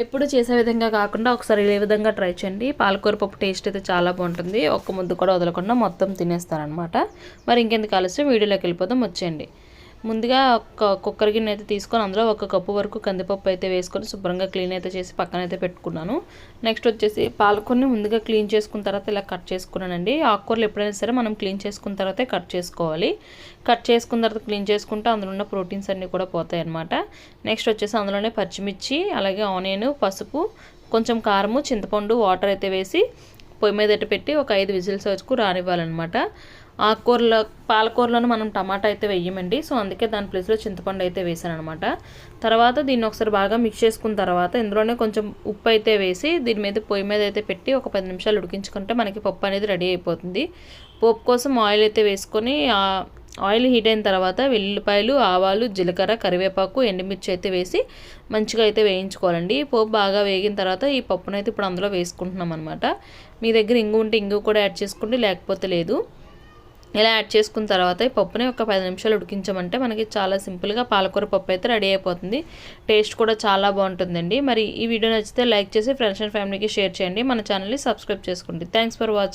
ఎప్పుడు చేసే విధంగా కాకుండా ఒకసారి ఏ విధంగా ట్రై చేయండి. పాలకూర పప్పు టేస్ట్ అయితే చాలా బాగుంటుంది. ఒక్క ముద్దు కూడా వదలకుండా మొత్తం తినేస్తారనమాట. మరి ఇంకెందుకు ఆలస్యం, వీడియోలోకి వెళ్ళిపోదాం, వచ్చేయండి. ముందుగా ఒక కుక్కర్ గిన్నె అయితే తీసుకొని అందులో 1 కప్పు వరకు కందిపప్పు అయితే వేసుకొని శుభ్రంగా క్లీన్ అయితే చేసి పక్కన అయితే పెట్టుకున్నాను. నెక్స్ట్ వచ్చేసి పాలకూరని ముందుగా క్లీన్ చేసుకున్న తర్వాత ఇలా కట్ చేసుకున్నానండి. ఆకుకూరలు ఎప్పుడైనా సరే మనం క్లీన్ చేసుకున్న తర్వాతే కట్ చేసుకోవాలి. కట్ చేసుకున్న తర్వాత క్లీన్ చేసుకుంటే అందులో ఉన్న ప్రోటీన్స్ అన్నీ కూడా పోతాయి అన్నమాట. నెక్స్ట్ వచ్చేసి అందులోనే పచ్చిమిర్చి, అలాగే ఆనియన్, పసుపు, కొంచెం కారము, చింతపండు, వాటర్ అయితే వేసి పొయ్యి మీద పెట్టి ఒక 5 విజిల్స్ వరకు రానివ్వాలన్నమాట. పాలకూరలోనే మనం టమాటా అయితే వేయమండి. సో అందుకే దాని ప్లేస్లో చింతపండు అయితే వేసాను అనమాట. తర్వాత దీన్ని ఒకసారి బాగా మిక్స్ చేసుకున్న తర్వాత ఇందులోనే కొంచెం ఉప్పు అయితే వేసి దీని మీద పొయ్యి మీద అయితే పెట్టి ఒక 10 నిమిషాలు ఉడికించుకుంటే మనకి పప్పు అనేది రెడీ అయిపోతుంది. పోపు కోసం ఆయిల్ అయితే వేసుకొని ఆయిల్ హీట్ అయిన తర్వాత వెల్లుల్లిపాయలు, ఆవాలు, జీలకర్ర, కరివేపాకు, ఎండుమిర్చి అయితే వేసి మంచిగా అయితే వేయించుకోవాలండి. పోపు బాగా వేగిన తర్వాత ఈ పప్పునైతే ఇప్పుడు అందులో వేసుకుంటున్నాం అనమాట. మీ దగ్గర ఇంగు ఉంటే ఇంగు కూడా యాడ్ చేసుకోండి, లేకపోతే లేదు. ఇలా యాడ్ చేసుకున్న తర్వాత ఈ పప్పుని ఒక 10 నిమిషాలు ఉడికించమంటే మనకి చాలా సింపుల్గా పాలకూర పప్పు అయితే రెడీ అయిపోతుంది. టేస్ట్ కూడా చాలా బాగుంటుందండి. మరి ఈ వీడియో నచ్చితే లైక్ చేసి ఫ్రెండ్స్ అండ్ ఫ్యామిలీకి షేర్ చేయండి. మన ఛానల్ని సబ్స్క్రైబ్ చేసుకోండి. Thanks for watching.